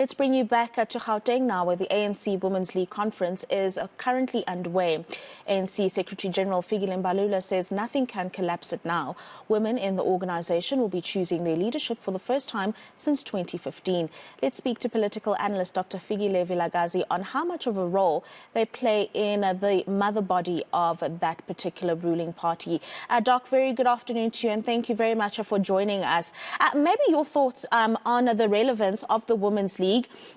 Let's bring you back to Gauteng now, where the ANC Women's League conference is currently underway. ANC Secretary General Fikile Mbalula says nothing can collapse it now. Women in the organisation will be choosing their leadership for the first time since 2015. Let's speak to political analyst Dr Fikile Vilakazi on how much of a role they play in the mother body of that particular ruling party. Doc, very good afternoon to you, and thank you very much for joining us. Maybe your thoughts on the relevance of the Women's League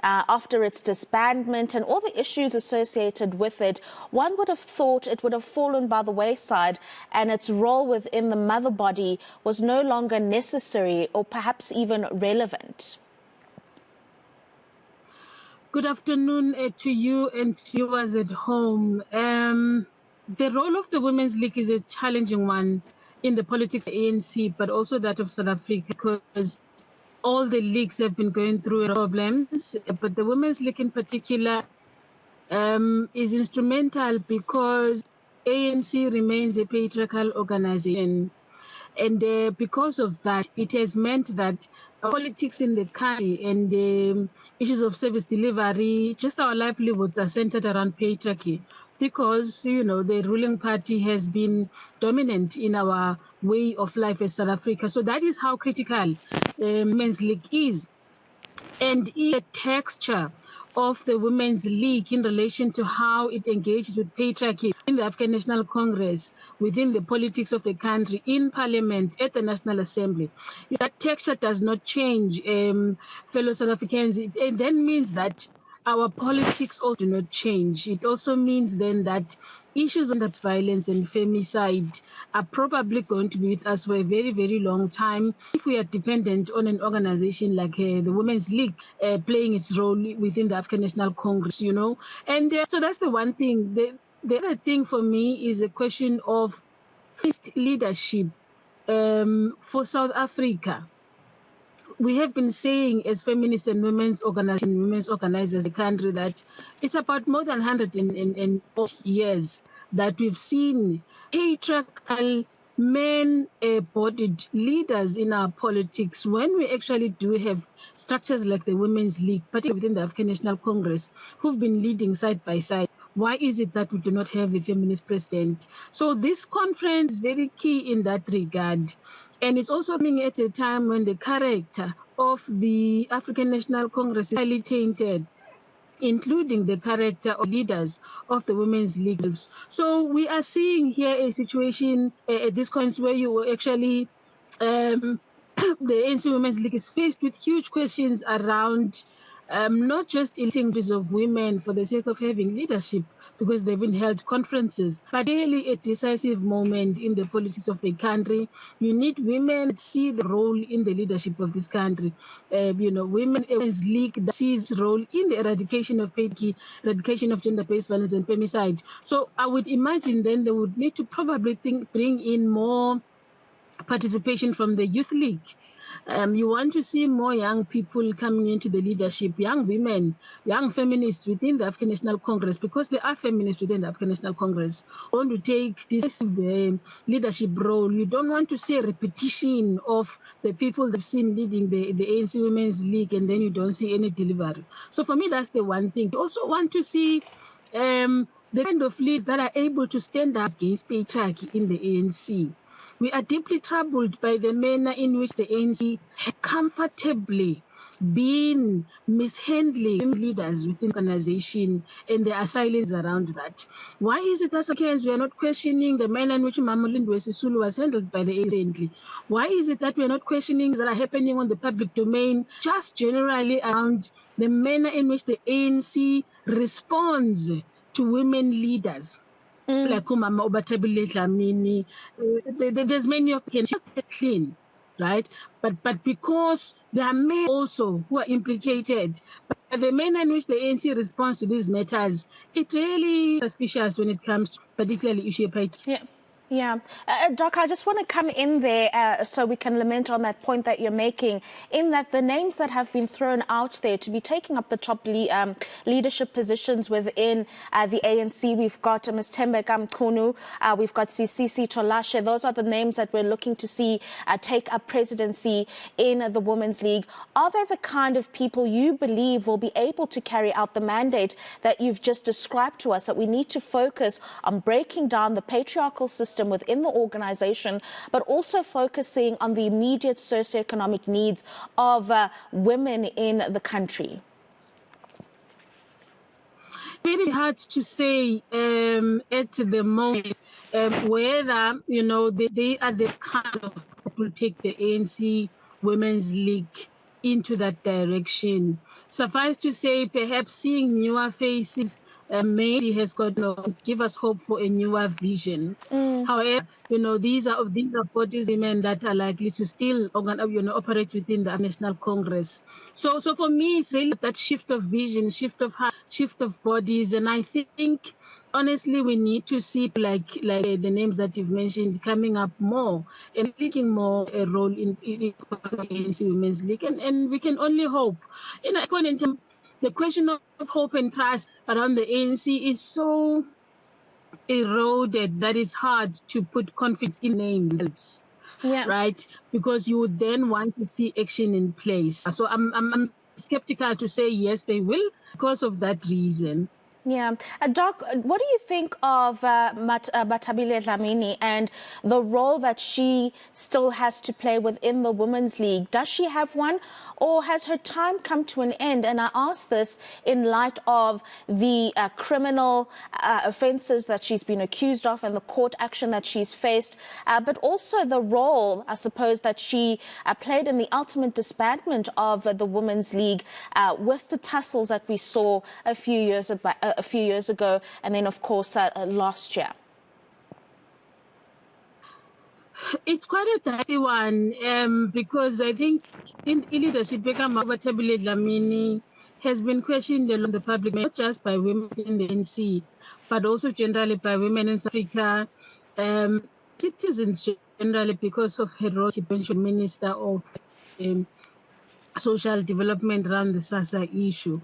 after its disbandment and all the issues associated with it. One would have thought it would have fallen by the wayside and its role within the mother body was no longer necessary or perhaps even relevant. Good afternoon to you and viewers at home. The role of the Women's League is a challenging one in the politics of ANC, but also that of South Africa, because all the leagues have been going through problems, but the Women's League in particular is instrumental because ANC remains a patriarchal organization. And because of that, it has meant that politics in the country and the issues of service delivery, just our livelihoods are centered around patriarchy. Because, you know, the ruling party has been dominant in our way of life as South Africa. So that is how critical Women's League is. And the texture of the Women's League in relation to how it engages with patriarchy in the African National Congress, within the politics of the country, in Parliament, at the National Assembly. If that texture does not change, fellow South Africans, it then means that our politics also do not change. It also means then that issues on that violence and femicide are probably going to be with us for a very, very long time if we are dependent on an organization like the Women's League playing its role within the African National Congress, you know. And so that's the one thing. The other thing for me is a question of feminist leadership for South Africa. We have been saying as feminist and women's organizers in the country that it's about more than 140 years that we've seen patriarchal men-bodied leaders in our politics, when we actually do have structures like the Women's League, particularly within the African National Congress, who've been leading side by side. Why is it that we do not have a feminist president? So this conference is very key in that regard. And it's also coming at a time when the character of the African National Congress is highly tainted, including the character of leaders of the Women's League groups. So we are seeing here a situation at this point where you actually, the ANC Women's League is faced with huge questions around not just electing of women for the sake of having leadership, because they've been held conferences, but really a decisive moment in the politics of the country. You need women to see the role in the leadership of this country. You know, Women's League that sees role in the eradication of patriarchy, eradication of gender-based violence and femicide. So I would imagine then they would need to probably bring in more participation from the Youth League. You want to see more young people coming into the leadership, young women, young feminists within the African National Congress, because there are feminists within the African National Congress, want to take this leadership role. You don't want to see a repetition of the people they've seen leading the ANC Women's League, and then you don't see any delivery. So for me, that's the one thing. You also want to see the kind of leaders that are able to stand up against patriarchy in the ANC. We are deeply troubled by the manner in which the ANC has comfortably been mishandling leaders within the organization, and there are silence around that. Why is it as Africans we are not questioning the manner in which Mamulindwe Sisulu was handled by the ANC? Why is it that we are not questioning that are happening on the public domain, just generally around the manner in which the ANC responds to women leaders? Like Umama Obatabile Dlamini, there's many of them clean, right? But because there are men also who are implicated, but the manner in which the ANC responds to these matters, it really is suspicious when it comes to particularly issue of patriarchy. Yeah. Yeah. Doc, I just want to come in there so we can lament on that point that you're making, in that the names that have been thrown out there to be taking up the top leadership positions within the ANC. We've got Ms. Tembeka Mchunu, we've got Sisisi Tolashe. Those are the names that we're looking to see take up presidency in the Women's League. Are they the kind of people you believe will be able to carry out the mandate that you've just described to us, that we need to focus on breaking down the patriarchal system within the organization, but also focusing on the immediate socioeconomic needs of women in the country? Very hard to say at the moment whether, you know, they are the kind of people who take the ANC Women's League into that direction. Suffice to say, perhaps seeing newer faces maybe has got to give us hope for a newer vision. However, you know, these are bodies women that are likely to still operate within the National Congress. So for me, it's really that shift of vision, shift of heart, shift of bodies, and I think honestly we need to see like the names that you've mentioned coming up more and taking more a role in the ANC Women's League, and we can only hope. In a point in time, the question of hope and trust around the ANC is so eroded that it's hard to put confidence in names. Yeah. Right? Because you would then want to see action in place. So I'm skeptical to say yes, they will because of that reason. Yeah. Doc, what do you think of Bathabile Dlamini and the role that she still has to play within the Women's League? Does she have one, or has her time come to an end? And I ask this in light of the criminal offences that she's been accused of and the court action that she's faced, but also the role, I suppose, that she played in the ultimate disbandment of the Women's League with the tussles that we saw a few years ago, and then, of course, last year. It's quite a dicey one because I think in leadership, Bathabile Dlamini has been questioned along the public, not just by women in the ANC, but also generally by women in South Africa, citizens generally, because of her role as Minister of Social Development around the SASA issue.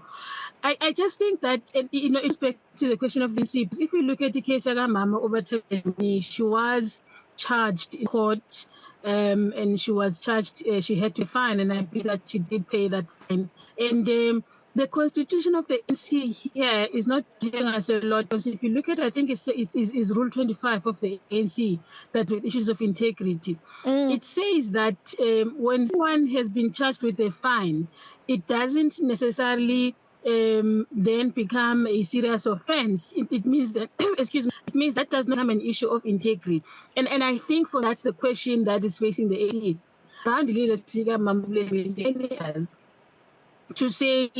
I just think that, you know, in respect to the question of ANC, if you look at the case of Mama Obathabile, she was charged in court, and she was charged, she had to fine, and I believe that she did pay that fine. And the constitution of the ANC here is not telling us a lot, because if you look at, I think it's Rule 25 of the ANC, that with issues of integrity, it says that when someone has been charged with a fine, it doesn't necessarily then become a serious offense. It means that, excuse me, it means that does not become an issue of integrity. And I think that's the question that is facing the ANC around the leadership to say,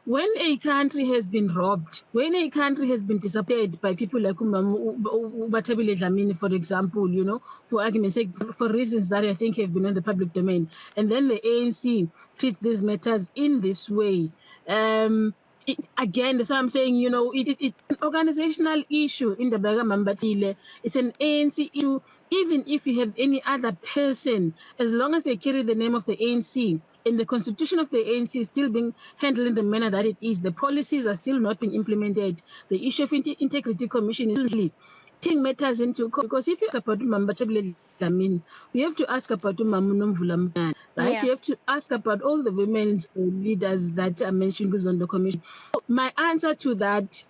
when a country has been robbed, when a country has been disappointed by people like Bathabile Dlamini, for example, you know, for argument's sake, for reasons that I think have been in the public domain, and then the ANC treats these matters in this way. Again, that's why I'm saying, you know, it's an organizational issue in the Mambatile. It's an ANC issue. Even if you have any other person, as long as they carry the name of the ANC, and the constitution of the ANC is still being handled in the manner that it is, the policies are still not being implemented, the issue of integrity commission is really taking matters into account. Because if you ask about Bathabile Dlamini, we have to ask about Mvula, right? Yeah. You have to ask about all the women's leaders that are mentioned on the commission. My answer to that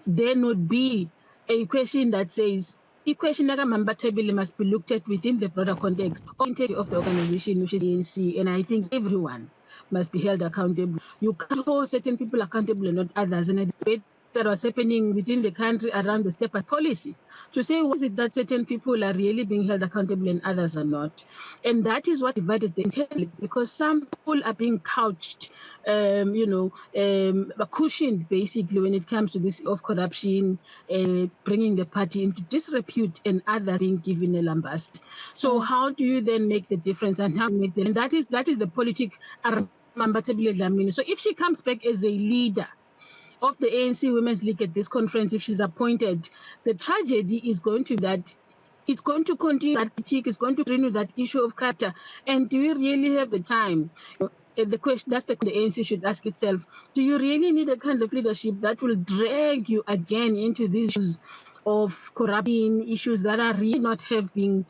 then would be a question that says, the question that Bathabile must be looked at within the broader context of the organization, which is ANC, and I think everyone must be held accountable. You can't hold certain people accountable and not others, and the way that was happening within the country around the step-up policy, to say, was it that certain people are really being held accountable and others are not? And that is what divided the internally, because some people are being couched, cushioned basically when it comes to this of corruption, bringing the party into disrepute, and others being given a lambast. So how do you then make the difference, and how make and that is the politic around Bathabile Dlamini. So if she comes back as a leader, of the ANC Women's League at this conference, if she's appointed, the tragedy is going to be that it's going to continue that critique, it's going to continue that issue of character. And do we really have the time? The question that's the ANC should ask itself. Do you really need a kind of leadership that will drag you again into these issues of corruption, issues that are really not have been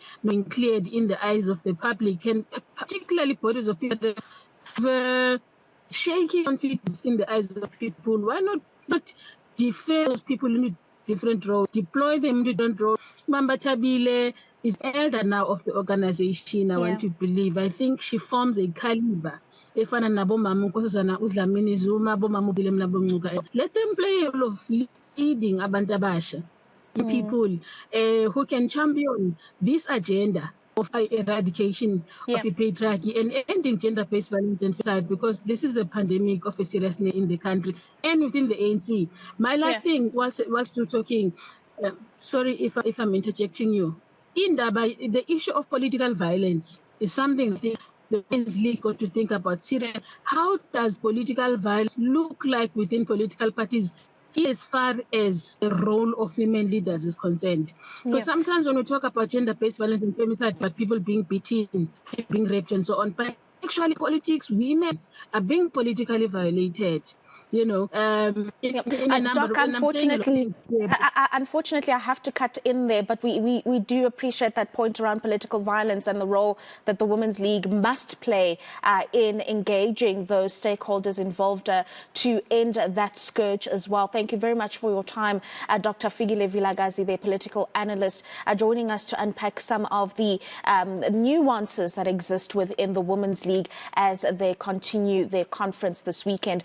cleared in the eyes of the public, and particularly bodies of people that have shaky confidence in the eyes of people? Why not defer those people into different roles, deploy them into different roles? Mamba Tabile is elder now of the organization, I want to believe. I think she forms a caliber. Let them play a role of leading Abantabasha people who can champion this agenda of eradication of patriarchy and ending gender-based violence and femicide, because this is a pandemic of a seriousness in the country and within the ANC. My last thing, whilst still talking, sorry if I'm interjecting you, the issue of political violence is something I think the Women's League got to think about seriously. How does political violence look like within political parties as far as the role of women leaders is concerned? Because sometimes when we talk about gender-based violence and femicide, but people being beaten, being raped and so on, but actually politics, women are being politically violated. You know, in a number Doc, unfortunately, I have to cut in there, but we do appreciate that point around political violence and the role that the Women's League must play in engaging those stakeholders involved to end that scourge as well. Thank you very much for your time, Dr. Fikile Vilakazi, the political analyst, joining us to unpack some of the nuances that exist within the Women's League as they continue their conference this weekend.